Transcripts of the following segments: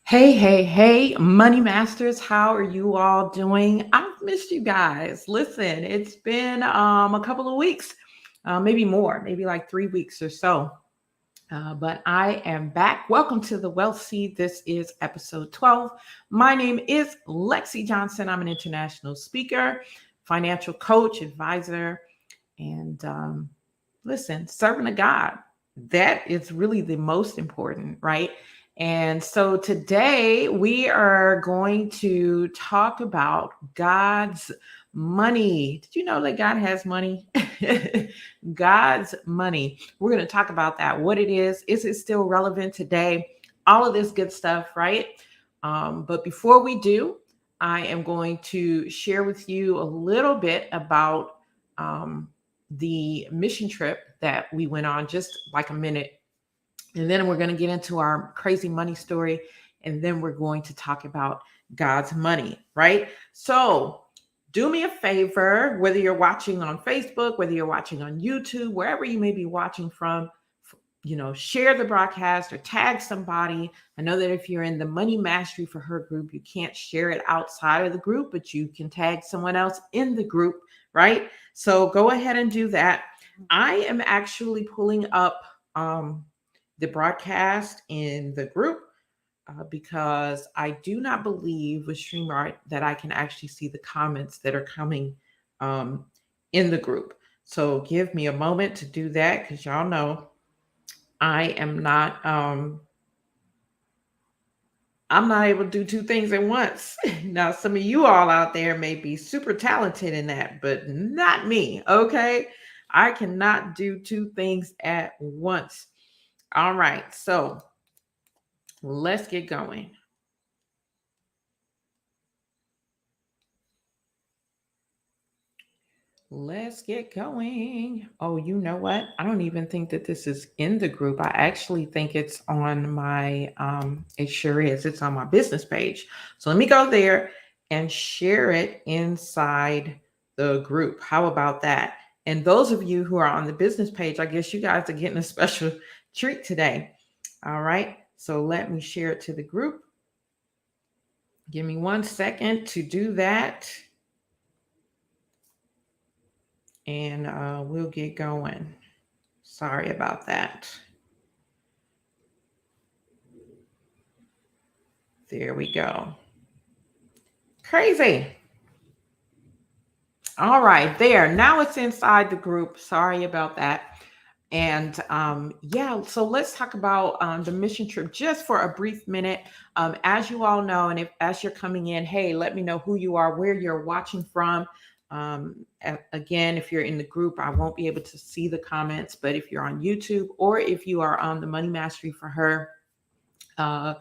Hey, hey, hey, Money Masters, how are you all doing? I've missed you guys. Listen, it's been a couple of weeks, maybe more, maybe like 3 weeks or so. But I am back. Welcome to the Wealth Seed. This is episode 12. My name is Lexi Johnson. I'm an international speaker, financial coach, advisor, and listen, servant of God. That is really the most important, right? And so today we are going to talk about God's money. Did you know that God has money? God's money. We're going to talk about that, what it is it still relevant today? All of this good stuff, right? But before we do, I am going to share with you a little bit about um, the mission trip that we went on, just like a minute. And then we're going to get into our crazy money story. And then we're going to talk about God's money, right? So do me a favor, whether you're watching on Facebook, whether you're watching on YouTube, wherever you may be watching from, share the broadcast or tag somebody. I know that if you're in the Money Mastery for Her group, you can't share it outside of the group, but you can tag someone else in the group, right? So go ahead and do that. I am actually pulling up the broadcast in the group because I do not believe with StreamYard that I can actually see the comments that are coming um, in the group. So give me a moment to do that because y'all know I am not I'm not able to do two things at once. Now some of you all out there may be super talented in that, but not me, okay? I cannot do two things at once. All right. So, let's get going. Let's get going. Oh, you know what? I don't even think that this is in the group. I actually think it's on my it sure is. It's on my business page. So let me go there and share it inside the group. How about that? And those of you who are on the business page, I guess you guys are getting a special treat today. All right. So let me share it to the group. Give me 1 second to do that. And we'll get going. Sorry about that. There we go. Crazy. All right, there. Now it's inside the group. Sorry about that. And yeah, so let's talk about the mission trip just for a brief minute. As you all know, and if as you're coming in, hey, let me know who you are, where you're watching from. Again, if you're in the group, I won't be able to see the comments, but if you're on YouTube or if you are on the Money Mastery for Her uh,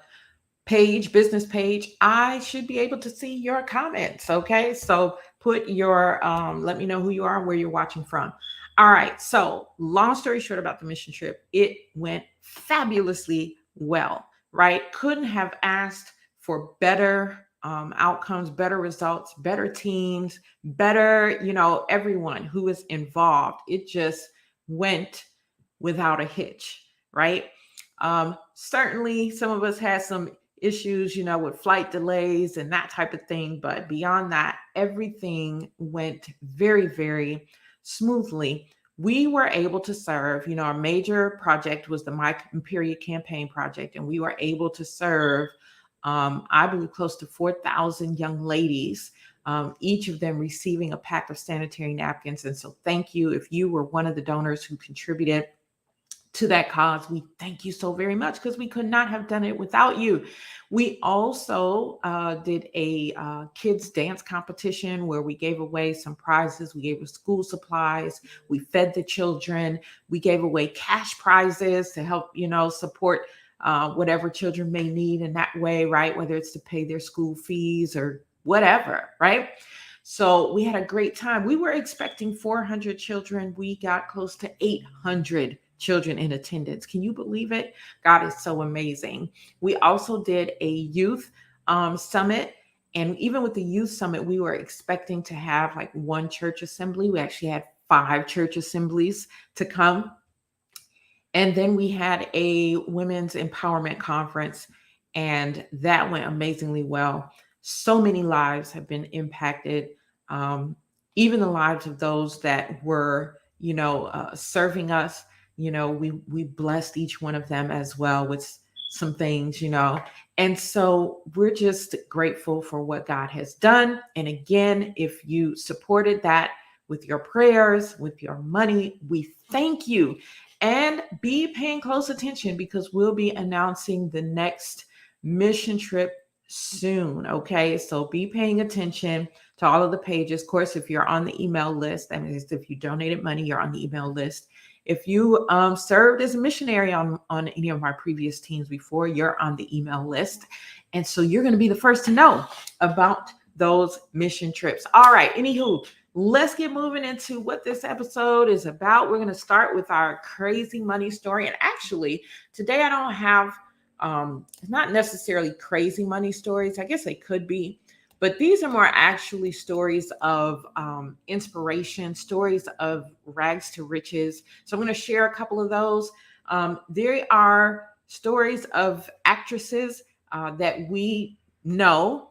page, business page, I should be able to see your comments. Okay. So put your, let me know who you are and where you're watching from. All right. So long story short about the mission trip, it went fabulously well, right? Couldn't have asked for better outcomes, better results, better teams, better, everyone who is involved. It just went without a hitch, right? Certainly some of us had some issues, with flight delays and that type of thing. But beyond that, everything went very, very smoothly. We were able to serve, our major project was the My Period campaign project, and we were able to serve, I believe, close to 4,000 young ladies, each of them receiving a pack of sanitary napkins. And so thank you if you were one of the donors who contributed to that cause. We thank you so very much because we could not have done it without you. We also did a kids dance competition where we gave away some prizes. We gave school supplies. We fed the children. We gave away cash prizes to help, support whatever children may need in that way, right? Whether it's to pay their school fees or whatever, right? So we had a great time. We were expecting 400 children. We got close to 800 children in attendance. Can you believe it? God is so amazing. We also did a youth summit. And even with the youth summit, we were expecting to have like one church assembly. We actually had 5 church assemblies to come. And then we had a women's empowerment conference. and that went amazingly well. So many lives have been impacted, um, even the lives of those that were, serving us. We blessed each one of them as well with some things. And so we're just grateful for what God has done. And again, if you supported that with your prayers, with your money, we thank you. And be paying close attention because we'll be announcing the next mission trip soon. Okay. So be paying attention to all of the pages. Of course, if you're on the email list, that means if you donated money, you're on the email list. If you served as a missionary on any of my previous teams before, you're on the email list. And so you're going to be the first to know about those mission trips. All right. Anywho, let's get moving into what this episode is about. We're going to start with our crazy money story. And actually, today I don't have not necessarily crazy money stories. I guess they could be, but these are more actually stories of inspiration, stories of rags to riches. So I'm going to share a couple of those. There are stories of actresses that we know.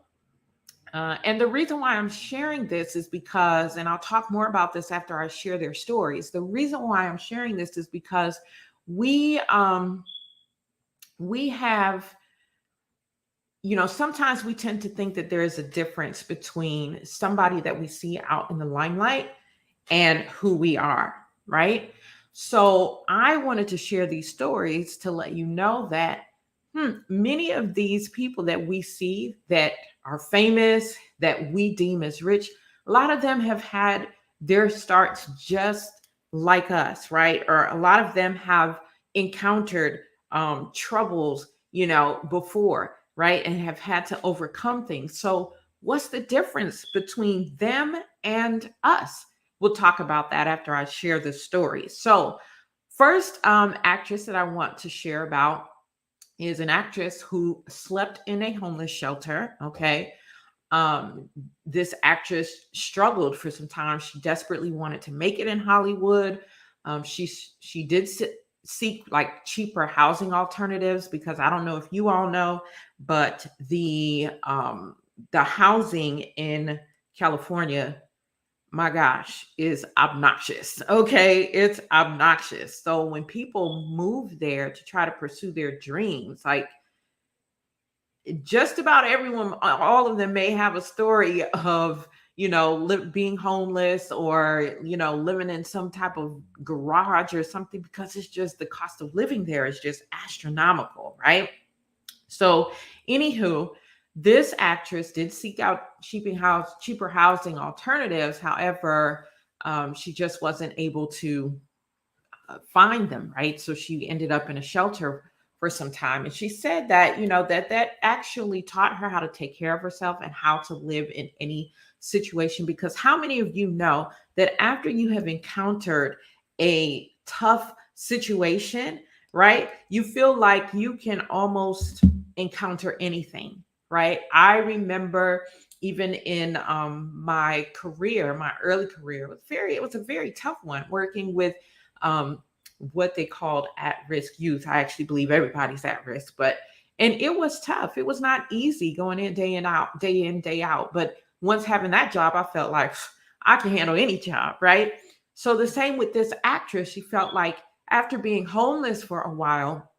And the reason why I'm sharing this is because, and I'll talk more about this after I share their stories. The reason why I'm sharing this is because we have, sometimes we tend to think that there is a difference between somebody that we see out in the limelight and who we are, right? So I wanted to share these stories to let you know that many of these people that we see that are famous, that we deem as rich, a lot of them have had their starts just like us, right? Or a lot of them have encountered troubles, before, right? And have had to overcome things. So, what's the difference between them and us? We'll talk about that after I share the story. So, first actress that I want to share about is an actress who slept in a homeless shelter. Okay. Um, this actress struggled for some time. She desperately wanted to make it in Hollywood. She did seek like cheaper housing alternatives because I don't know if you all know, but the housing in California, my gosh, is obnoxious. Okay, it's obnoxious. So when people move there to try to pursue their dreams, like just about everyone, all of them may have a story of, being homeless or, living in some type of garage or something because it's just the cost of living there is just astronomical, right? So, anywho, this actress did seek out cheaper housing alternatives. However, she just wasn't able to find them, right? So she ended up in a shelter for some time. And she said that, that actually taught her how to take care of herself and how to live in any situation. Because how many of you know that after you have encountered a tough situation, right, you feel like you can almost encounter anything, right? I remember even in my career, my early career, it was a very tough one working with um, what they called at-risk youth. I actually believe everybody's at risk, and it was tough. It was not easy going in, day in, day out. But once having that job, I felt like I can handle any job, right? So the same with this actress. She felt like after being homeless for a while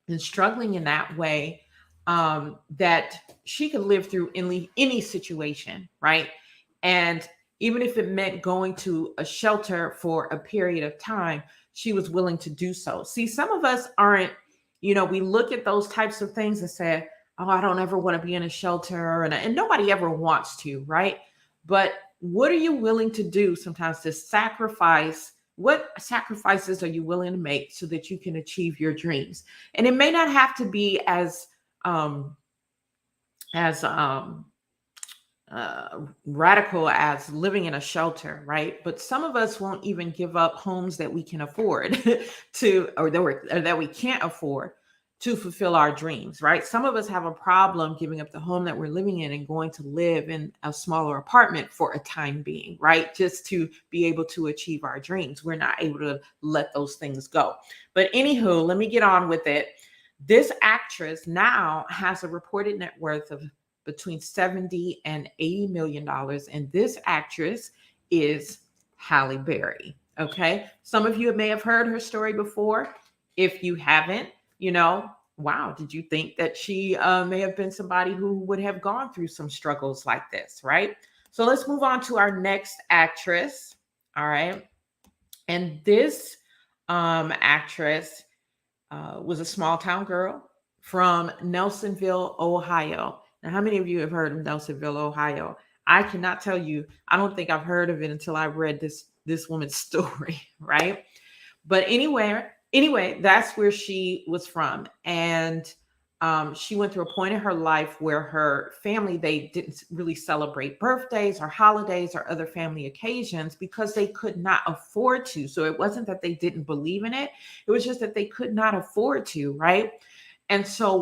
and struggling in that way, that she could live through any situation, right? And even if it meant going to a shelter for a period of time, she was willing to do so. See, some of us aren't, we look at those types of things and say, oh, I don't ever want to be in a shelter. And nobody ever wants to, right? But what are you willing to do sometimes to sacrifice? What sacrifices are you willing to make so that you can achieve your dreams? And it may not have to be um, as radical as living in a shelter, right? But some of us won't even give up homes that we can afford or that we can't afford to fulfill our dreams, right? Some of us have a problem giving up the home that we're living in and going to live in a smaller apartment for a time being, right? Just to be able to achieve our dreams. We're not able to let those things go. But anywho, let me get on with it. This actress now has a reported net worth of between 70 and 80 million dollars, and this actress is Halle Berry. Okay, some of you may have heard her story before. If you haven't, wow, did you think that she may have been somebody who would have gone through some struggles like this, right? So let's move on to our next actress. All right, and this actress was a small town girl from Nelsonville, Ohio. Now, how many of you have heard of Nelsonville, Ohio? I cannot tell you. I don't think I've heard of it until I read this woman's story, right? But anyway, that's where she was from, and she went through a point in her life where her family, they didn't really celebrate birthdays or holidays or other family occasions because they could not afford to. So it wasn't that they didn't believe in it; it was just that they could not afford to, right? And so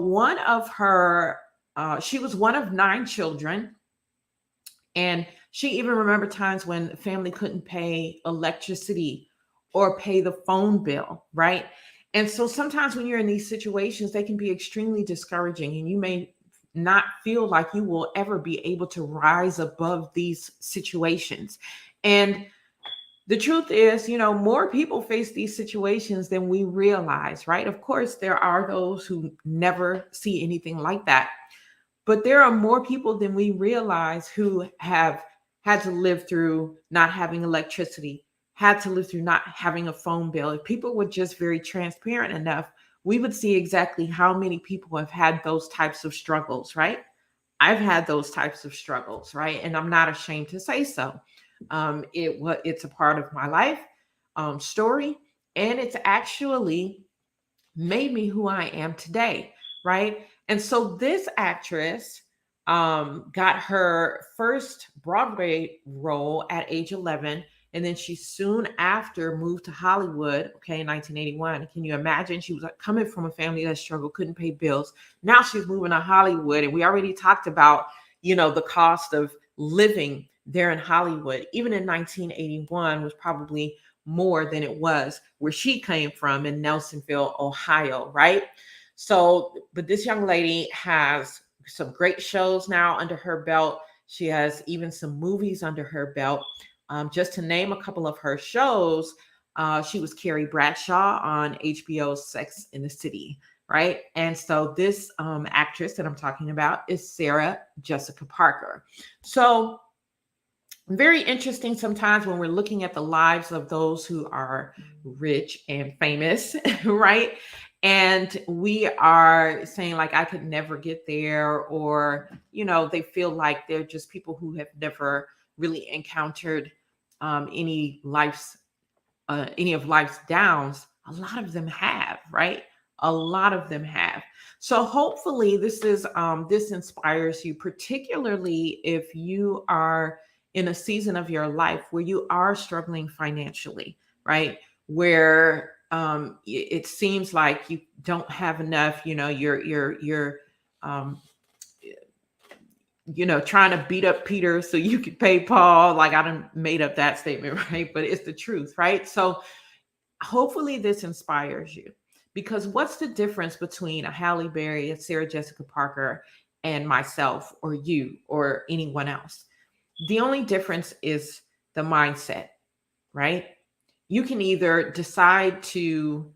she was one of 9 children, and she even remembered times when the family couldn't pay electricity or pay the phone bill, right? And so sometimes when you're in these situations, they can be extremely discouraging, and you may not feel like you will ever be able to rise above these situations. And the truth is, more people face these situations than we realize, right? Of course, there are those who never see anything like that. But there are more people than we realize who have had to live through not having electricity, had to live through not having a phone bill. If people were just very transparent enough, we would see exactly how many people have had those types of struggles, right? I've had those types of struggles, right? And I'm not ashamed to say so. It's a part of my life story, and it's actually made me who I am today, right? And so this actress got her first Broadway role at age 11. And then she soon after moved to Hollywood, okay, in 1981. Can you imagine? She was coming from a family that struggled, couldn't pay bills. Now she's moving to Hollywood. And we already talked about, the cost of living there in Hollywood, even in 1981, was probably more than it was where she came from in Nelsonville, Ohio, right? So, but this young lady has some great shows now under her belt. She has even some movies under her belt. Just to name a couple of her shows, she was Carrie Bradshaw on HBO's Sex in the City, right? And so this actress that I'm talking about is Sarah Jessica Parker. So very interesting sometimes when we're looking at the lives of those who are rich and famous, right? And we are saying, like, I could never get there, or, they feel like they're just people who have never really encountered any of life's downs. A lot of them have, right? A lot of them have. So hopefully this inspires you, particularly if you are in a season of your life where you are struggling financially, right? Where it seems like you don't have enough. You're um, trying to beat up Peter so you could pay Paul. Like, I done made up that statement, right? But it's the truth, right? So hopefully this inspires you, because what's the difference between a Halle Berry, a Sarah Jessica Parker, and myself, or you, or anyone else? The only difference is the mindset, right? You can either decide to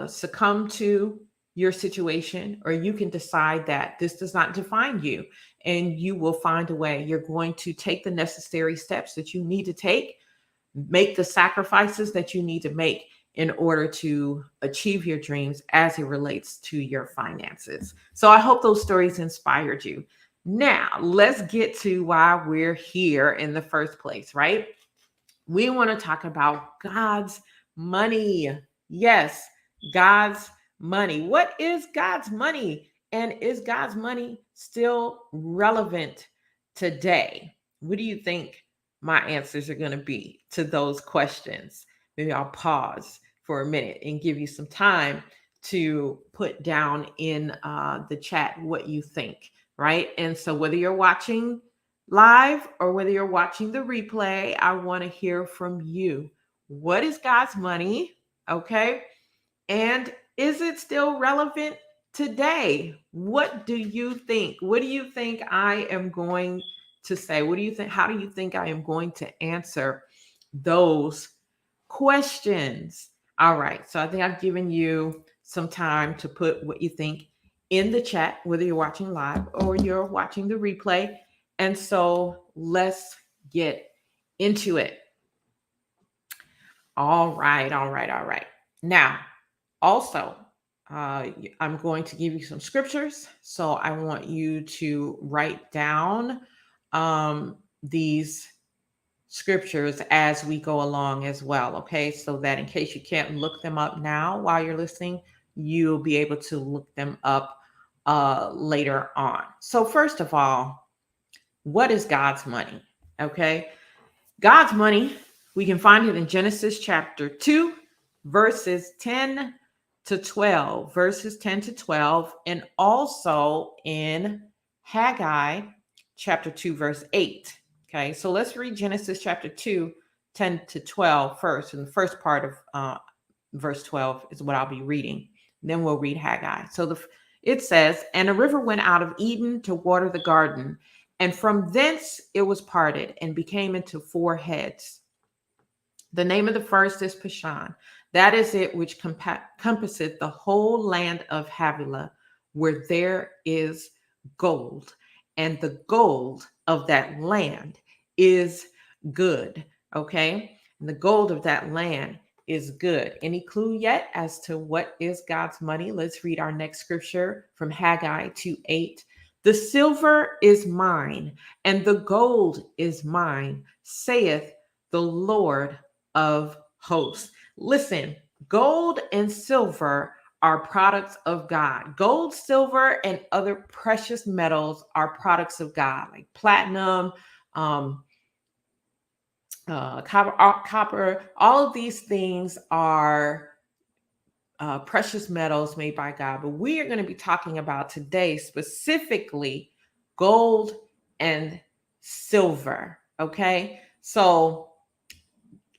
succumb to your situation, or you can decide that this does not define you, and you will find a way. You're going to take the necessary steps that you need to take, make the sacrifices that you need to make in order to achieve your dreams as it relates to your finances. So I hope those stories inspired you. Now, let's get to why we're here in the first place, right? We want to talk about God's money. Yes, God's money. What is God's money? And is God's money still relevant today? What do you think my answers are going to be to those questions? Maybe I'll pause for a minute and give you some time to put down in the chat what you think, right? And so whether you're watching live or whether you're watching the replay, I want to hear from you. What is God's money? Okay. And is it still relevant today, what do you think? What do you think I am going to say? What do you think? How do you think I am going to answer those questions? All right. So I think I've given you some time to put what you think in the chat, whether you're watching live or you're watching the replay. And so let's get into it. All right. All right. All right. Now, also, I'm going to give you some scriptures. So I want you to write down these scriptures as we go along as well. Okay. So that in case you can't look them up now while you're listening, you'll be able to look them up later on. So, first of all, what is God's money? Okay. God's money, we can find it in Genesis chapter 2, verses 10 to 12, verses 10 to 12, and also in Haggai chapter 2, verse 8. Okay, so let's read Genesis chapter 2, 10 to 12 first. And the first part of verse 12 is what I'll be reading. Then we'll read Haggai. So it says, "And a river went out of Eden to water the garden, and from thence it was parted and became into four heads. The name of the first is Pishon. That is it which compasseth the whole land of Havilah, where there is gold. And the gold of that land is good." Okay. And the gold of that land is good. Any clue yet as to what is God's money? Let's read our next scripture from Haggai 2:8. "The silver is mine, and the gold is mine, saith the Lord of hosts." Listen, gold and silver are products of God. Gold, silver, and other precious metals are products of God, like platinum, copper. All of these things are precious metals made by God. But we are going to be talking about today specifically gold and silver. Okay. So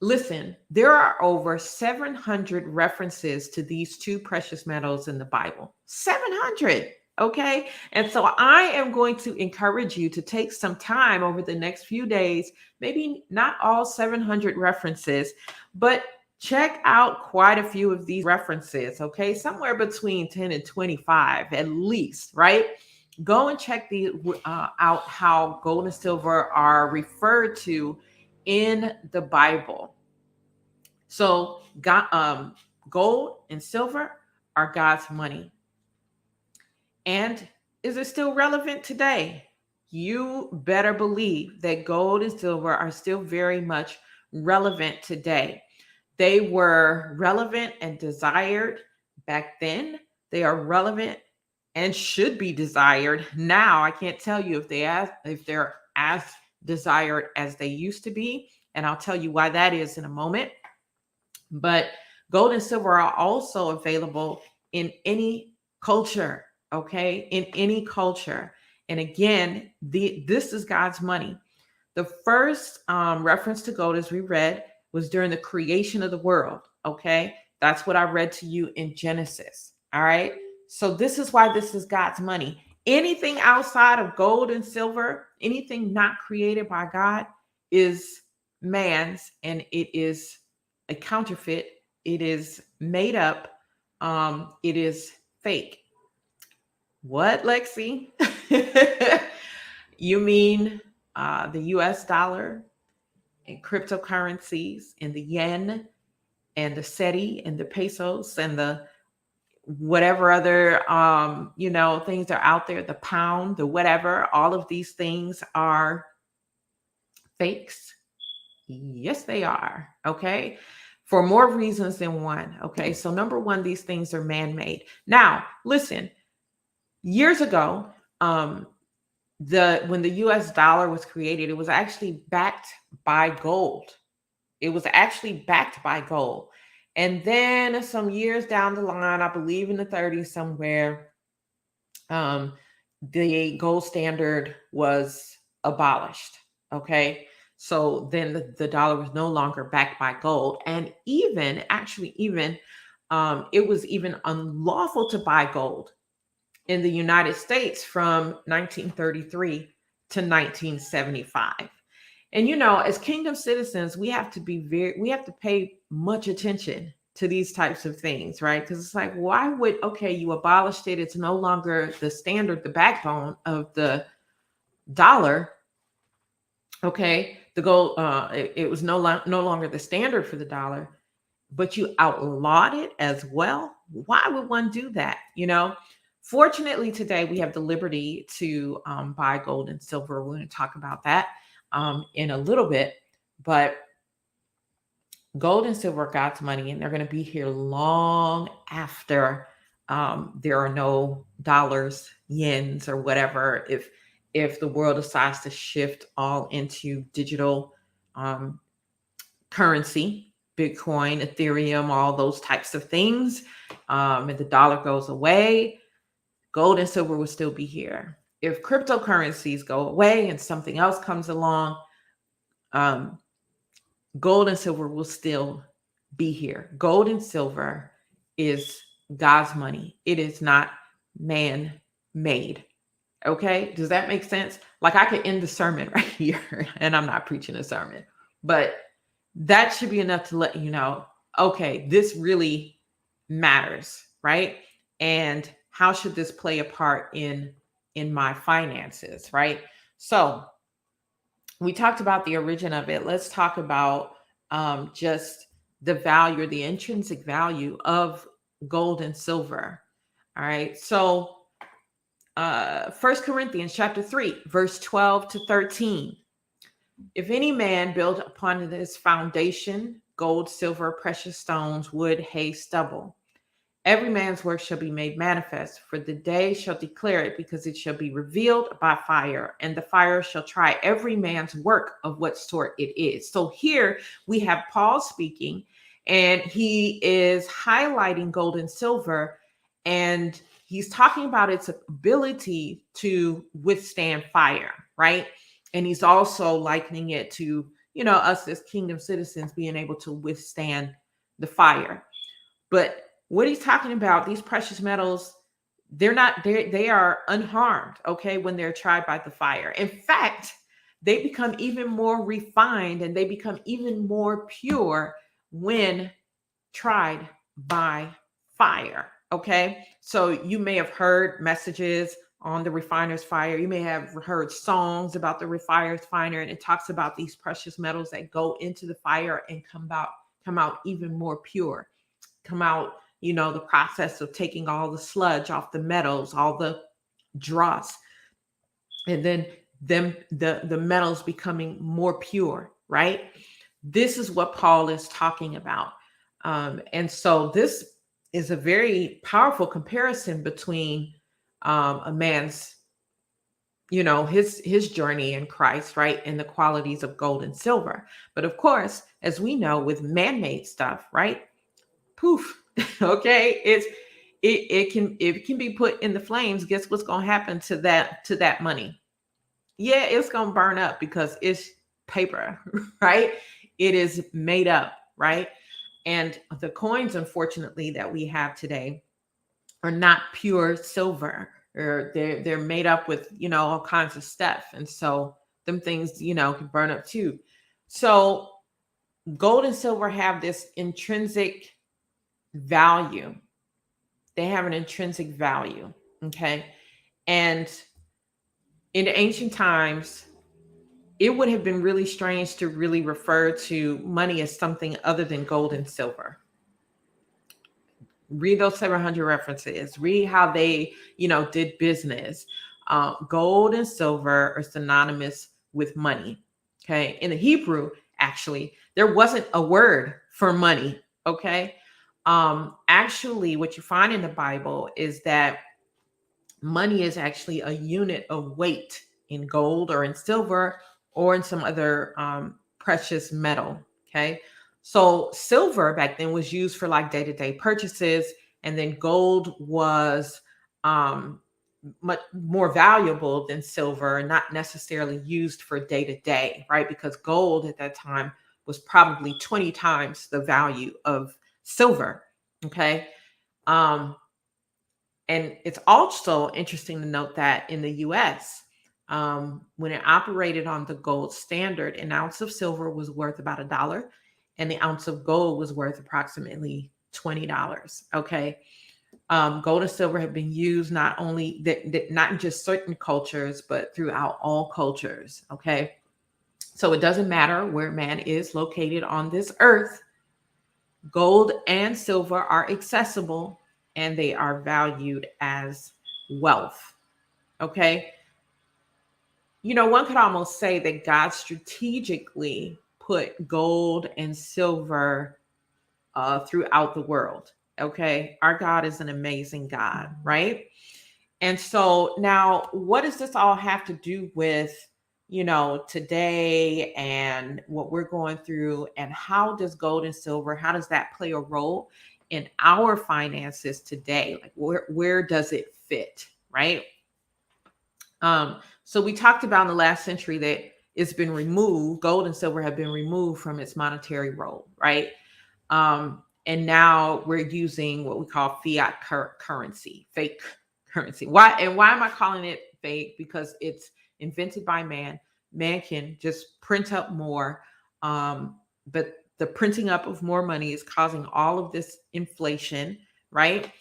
listen, there are over 700 references to these two precious metals in the Bible. 700. Okay. And so I am going to encourage you to take some time over the next few days, maybe not all 700 references, but check out quite a few of these references. Okay. Somewhere between 10 and 25 at least, right? Go and check out how gold and silver are referred to in the Bible. So gold and silver are God's money. And is it still relevant today? You better believe that gold and silver are still very much relevant today. They were relevant and desired back then. They are relevant and should be desired now. I can't tell you if they're as desired as they used to be, and I'll tell you why that is in a moment. But gold and silver are also available in any culture, okay? In any culture. And again, this is God's money. The first reference to gold, as we read, was during the creation of the world, okay? That's what I read to you in Genesis, all right? So this is why this is God's money. Anything outside of gold and silver, anything not created by God is man's, and it is a counterfeit. It is made up. It is fake. What, Lexi? You mean the US dollar and cryptocurrencies and the yen and the SETI and the pesos and the whatever other things are out there, the pound, the whatever, all of these things are fakes? Yes, they are. Okay. For more reasons than one. Okay. So, number one, these things are man made. Now, listen, years ago, when the US dollar was created, it was actually backed by gold. It was actually backed by gold. And then some years down the line, I believe in the 30s somewhere, the gold standard was abolished. Okay. So then the dollar was no longer backed by gold. And even it was even unlawful to buy gold in the United States from 1933 to 1975. And as kingdom citizens, we have to pay much attention to these types of things, right? Because it's like, why would, okay, you abolished it, it's no longer the standard, the backbone of the dollar. Okay, the gold, it was no longer the standard for the dollar, but you outlawed it as well. Why would one do that? Fortunately, today we have the liberty to buy gold and silver. We're going to talk about that in a little bit, but gold and silver are God's money, and they're going to be here long after there are no dollars, yens, or whatever. If the world decides to shift all into digital currency, Bitcoin, Ethereum, all those types of things, and the dollar goes away, gold and silver will still be here. If cryptocurrencies go away and something else comes along, gold and silver will still be here. Gold and silver is God's money. It is not man-made. Okay? Does that make sense? Like, I could end the sermon right here, and I'm not preaching a sermon, but that should be enough to let you know, okay, this really matters, right? And how should this play a part in my finances, right? So we talked about the origin of it. Let's talk about just the value, the intrinsic value of gold and silver. All right. So 1 Corinthians chapter 3, verse 12 to 13. If any man build upon this foundation, gold, silver, precious stones, wood, hay, stubble, every man's work shall be made manifest, for the day shall declare it, because it shall be revealed by fire, and the fire shall try every man's work of what sort it is. So here we have Paul speaking, and he is highlighting gold and silver, and he's talking about its ability to withstand fire, right? And he's also likening it to, us as kingdom citizens being able to withstand the fire. But what he's talking about, these precious metals, they are unharmed, okay, when they're tried by the fire. In fact, they become even more refined and they become even more pure when tried by fire, okay? So you may have heard messages on the refiner's fire. You may have heard songs about the refiner's fire, and it talks about these precious metals that go into the fire and come out even more pure, come out, the process of taking all the sludge off the metals, all the dross, and then the metals becoming more pure, right? This is what Paul is talking about. And so this is a very powerful comparison between a man's, his journey in Christ, right? And the qualities of gold and silver. But of course, as we know, with man-made stuff, right? Poof. Okay. It can be put in the flames. Guess what's going to happen to that money? Yeah, it's going to burn up because it's paper, right? It is made up, right? And the coins, unfortunately, that we have today are not pure silver, or they're made up with, all kinds of stuff. And so them things, can burn up too. So gold and silver have this intrinsic value. They have an intrinsic value. Okay. And in ancient times, it would have been really strange to really refer to money as something other than gold and silver. Read those 700 references, read how they, did business. Gold and silver are synonymous with money. Okay. In the Hebrew, actually, there wasn't a word for money. Okay. Actually, what you find in the Bible is that money is actually a unit of weight in gold or in silver or in some other precious metal. Okay. So silver back then was used for like day-to-day purchases, and then gold was much more valuable than silver, not necessarily used for day-to-day, right? Because gold at that time was probably 20 times the value of silver. Okay. And it's also interesting to note that in the US, when it operated on the gold standard, an ounce of silver was worth about $1, and the ounce of gold was worth approximately $20. Okay. Gold and silver have been used not only not in just certain cultures, but throughout all cultures. Okay. So it doesn't matter where man is located on this earth, gold and silver are accessible and they are valued as wealth. Okay. One could almost say that God strategically put gold and silver throughout the world. Okay. Our God is an amazing God, right? And so now, what does this all have to do with, today and what we're going through? And how does gold and silver, how does that play a role in our finances today? Like, where does it fit, right? So we talked about in the last century that it's been removed, gold and silver have been removed from its monetary role, right? And now we're using what we call fiat currency, fake currency. Why am I calling it fake? Because it's invented by man. Man can just print up more, but the printing up of more money is causing all of this inflation, right?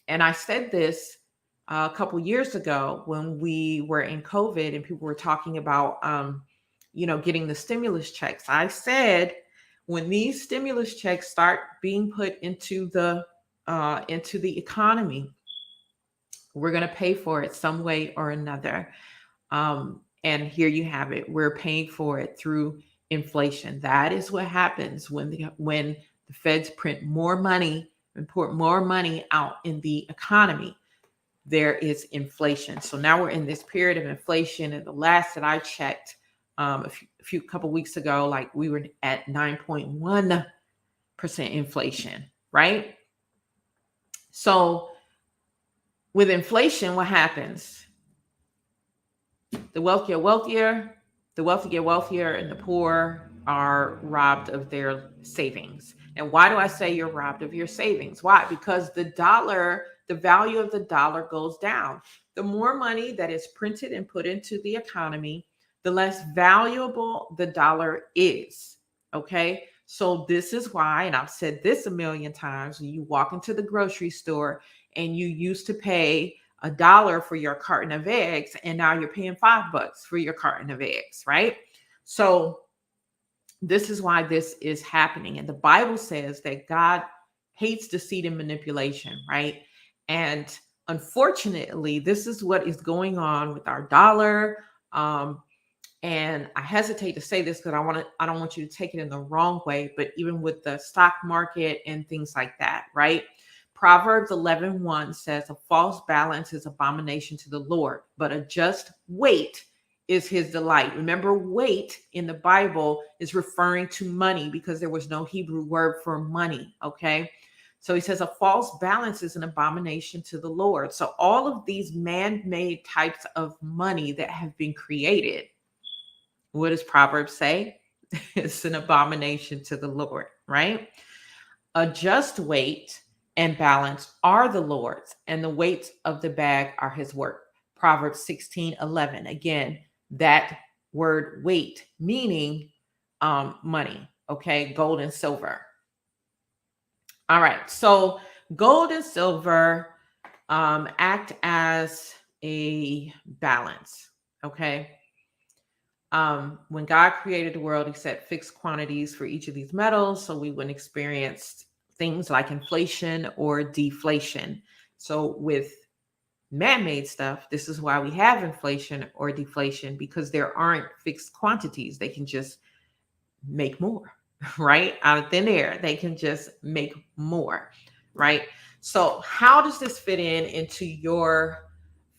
And I said this a couple years ago when we were in COVID and people were talking about, getting the stimulus checks. I said, when these stimulus checks start being put into the economy, we're going to pay for it some way or another. And here you have it. We're paying for it through inflation. That is what happens when the feds print more money and pour more money out in the economy. There is inflation. So now we're in this period of inflation. And the last that I checked, a couple weeks ago, like we were at 9.1% inflation, right? So with inflation, what happens? The wealthy get wealthier, and the poor are robbed of their savings. And why do I say you're robbed of your savings? Why? Because the value of the dollar goes down. The more money that is printed and put into the economy, the less valuable the dollar is. Okay. So this is why, and I've said this a million times, when you walk into the grocery store and you used to pay $1 for your carton of eggs, and now you're paying $5 for your carton of eggs, right? So this is why this is happening. And the Bible says that God hates deceit and manipulation, right? And unfortunately, this is what is going on with our dollar. And I hesitate to say this because I don't want you to take it in the wrong way, but even with the stock market and things like that, right? Proverbs 11:1 says, a false balance is abomination to the Lord, but a just weight is his delight. Remember, weight in the Bible is referring to money because there was no Hebrew word for money, okay? So he says a false balance is an abomination to the Lord. So all of these man-made types of money that have been created, what does Proverbs say? It's an abomination to the Lord, right? A just weight and balance are the Lord's, and the weights of the bag are his work. Proverbs 16:11. Again, that word weight meaning money, okay? Gold and silver. All right. So gold and silver act as a balance, okay? When God created the world, he set fixed quantities for each of these metals so we wouldn't experience things like inflation or deflation. So with man-made stuff, this is why we have inflation or deflation, because there aren't fixed quantities. They can just make more, right? Out of thin air, they can just make more, right? So how does this fit into your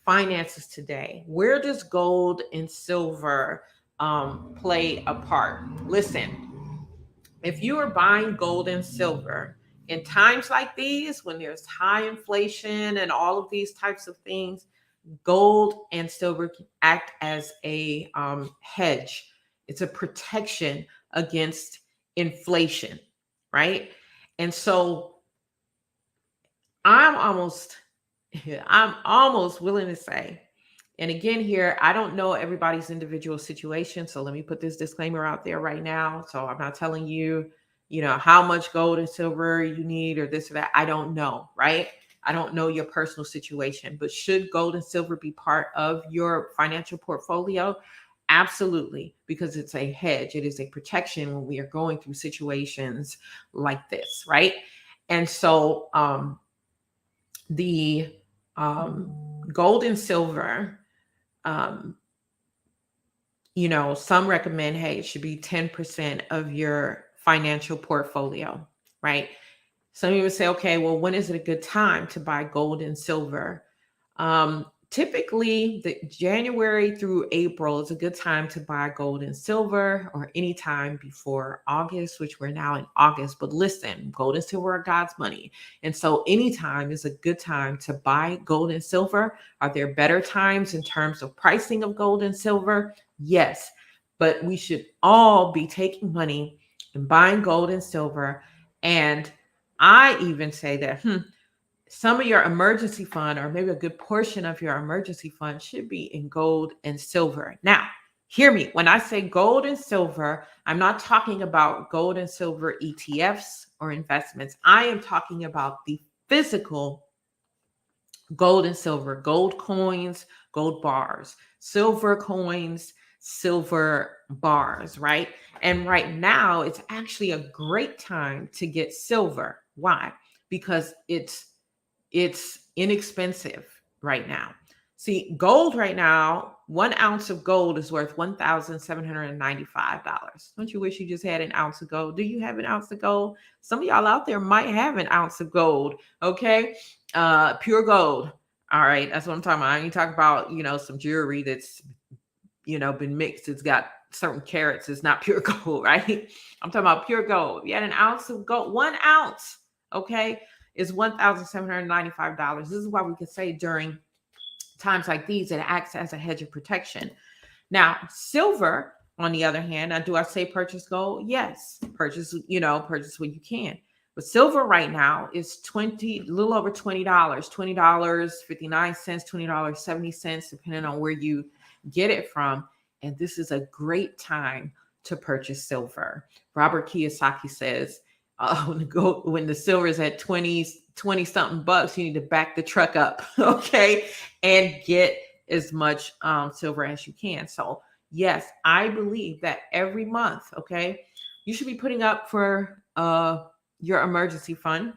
finances today? Where does gold and silver play a part? Listen, if you are buying gold and silver in times like these, when there's high inflation and all of these types of things, gold and silver can act as a hedge. It's a protection against inflation, right? And so I'm almost I'm almost willing to say, and again, here, I don't know everybody's individual situation. So let me put this disclaimer out there right now. So I'm not telling you, how much gold and silver you need or this or that. I don't know, right? I don't know your personal situation, but should gold and silver be part of your financial portfolio? Absolutely, because it's a hedge, it is a protection when we are going through situations like this, right? And so, the um, gold and silver, um, some recommend, hey, it should be 10% of your financial portfolio, right? Some people say, okay, well, when is it a good time to buy gold and silver? Typically, the January through April is a good time to buy gold and silver, or anytime before August, which we're now in August. But listen, gold and silver are God's money. And so anytime is a good time to buy gold and silver. Are there better times in terms of pricing of gold and silver? Yes. But we should all be taking money and buying gold and silver. And I even say that, some of your emergency fund, or maybe a good portion of your emergency fund, should be in gold and silver. Now, hear me. When I say gold and silver, I'm not talking about gold and silver ETFs or investments. I am talking about the physical gold and silver, gold coins, gold bars, silver coins, silver bars, right? And right now, it's actually a great time to get silver. Why? Because it's inexpensive right now. See, gold right now, 1 ounce of gold is worth $1,795. Don't you wish you just had an ounce of gold? Do you have an ounce of gold? Some of y'all out there might have an ounce of gold. Okay. Pure gold. All right. That's what I'm talking about. I ain't talking about, some jewelry that's, been mixed. It's got certain carats. It's not pure gold, right? I'm talking about pure gold. You had an ounce of gold, 1 ounce. Okay, is $1,795. This is why we can say during times like these, it acts as a hedge of protection. Now, silver, on the other hand, now do I say purchase gold? Yes, purchase when you can. But silver right now is a little over $20, $20.59, $20.70, depending on where you get it from. And this is a great time to purchase silver. Robert Kiyosaki says, when the silver is at 20 something bucks, you need to back the truck up, okay, and get as much silver as you can. So yes, I believe that every month, okay, you should be putting up for your emergency fund.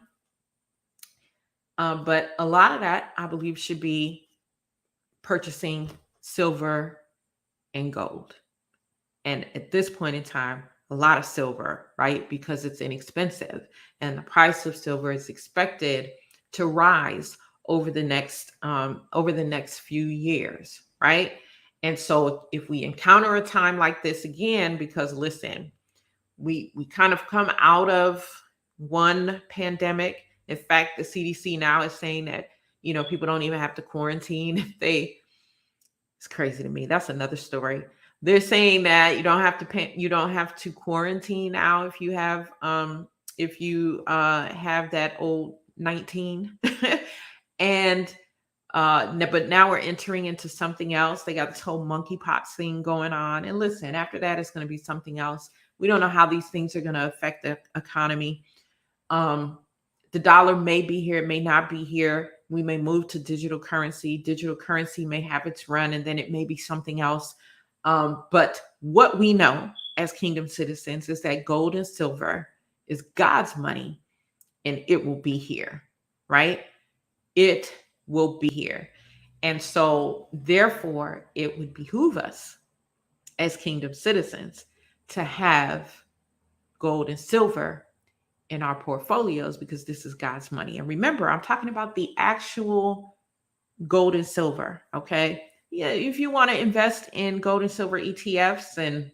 But a lot of that, I believe, should be purchasing silver and gold. And at this point in time, a lot of silver, right? Because it's inexpensive, and the price of silver is expected to rise over the next few years, right? And so if we encounter a time like this again, because listen, we kind of come out of one pandemic. In fact, the CDC now is saying that people don't even have to quarantine if they. It's crazy to me. That's another story. They're saying that you don't have to quarantine now if you have that old 19. And but now we're entering into something else. They got this whole monkeypox thing going on. And listen, after that, it's going to be something else. We don't know how these things are going to affect the economy. The dollar may be here, it may not be here. We may move to digital currency. Digital currency may have its run, and then it may be something else. But what we know as kingdom citizens is that gold and silver is God's money, and it will be here, right? It will be here. And so, therefore, it would behoove us as kingdom citizens to have gold and silver in our portfolios, because this is God's money. And remember, I'm talking about the actual gold and silver. Okay. Yeah. If you want to invest in gold and silver ETFs and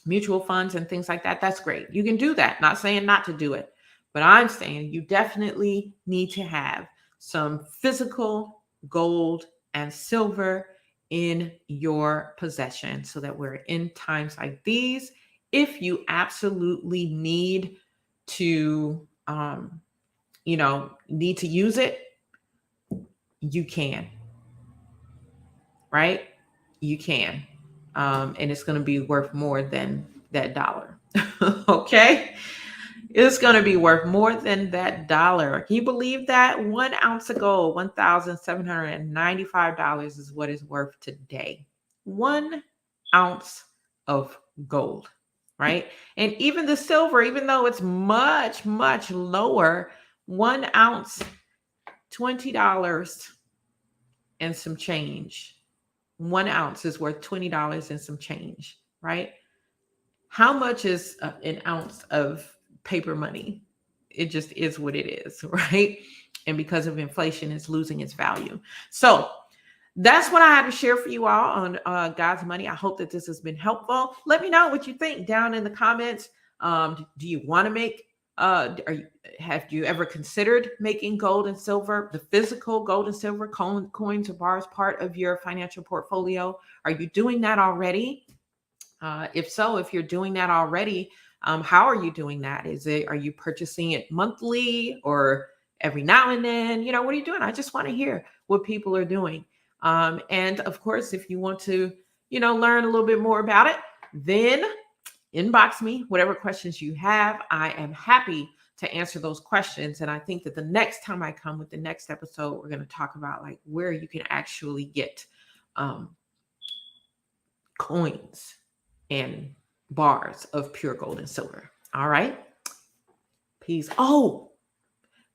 mutual funds and things like that, that's great. You can do that. Not saying not to do it, but I'm saying you definitely need to have some physical gold and silver in your possession, so that we're in times like these. If you absolutely need to need to use it, you can, right? You can. And it's going to be worth more than that dollar. Okay? It's going to be worth more than that dollar. Can you believe that? 1 ounce of gold, $1,795 is what it's worth today. 1 ounce of gold, right? And even the silver, even though it's much, much lower, 1 ounce, $20 and some change. 1 ounce is worth $20 and some change, right? How much is an ounce of paper money? It just is what it is, right? And because of inflation, it's losing its value. So that's what I had to share for you all on God's money. I hope that this has been helpful. Let me know what you think down in the comments. Do you want to make? Have you ever considered making gold and silver, the physical gold and silver coins or bars, part of your financial portfolio? Are you doing that already? If so, if you're doing that already, how are you doing that? Are you purchasing it monthly or every now and then? What are you doing? I just want to hear what people are doing. And of course, if you want to, learn a little bit more about it, then inbox me, whatever questions you have. I am happy to answer those questions. And I think that the next time I come with the next episode, we're going to talk about like where you can actually get coins and bars of pure gold and silver. All right. Peace. Oh,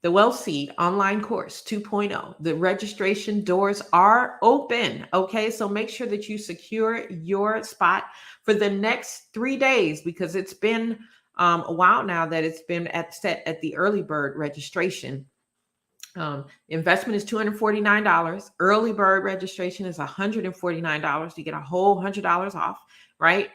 the Wealth Seed online course 2.0. The registration doors are open. Okay. So make sure that you secure your spot for the next 3 days, because it's been a while now that it's been set at the early bird registration. Investment is $249. Early bird registration is $149. You get a whole $100 off, right?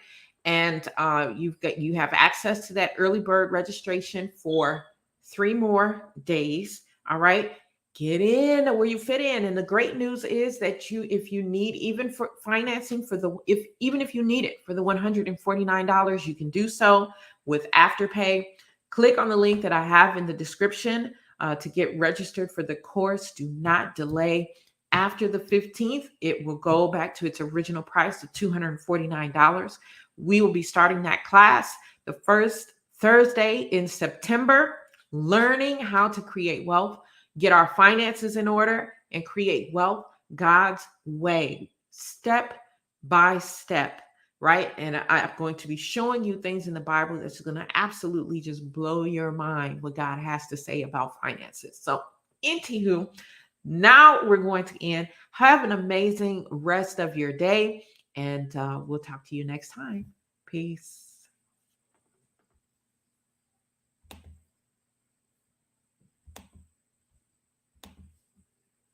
And you have access to that early bird registration for 3 more days. All right. Get in where you fit in. And the great news is that if you need, even for financing even if you need it for the $149, you can do so with Afterpay. Click on the link that I have in the description to get registered for the course. Do not delay. After the 15th, it will go back to its original price of $249. We will be starting that class the first Thursday in September, learning how to create wealth, get our finances in order, and create wealth God's way, step by step, right? And I'm going to be showing you things in the Bible that's going to absolutely just blow your mind what God has to say about finances. So, anywho, now we're going to end. Have an amazing rest of your day, and we'll talk to you next time. Peace.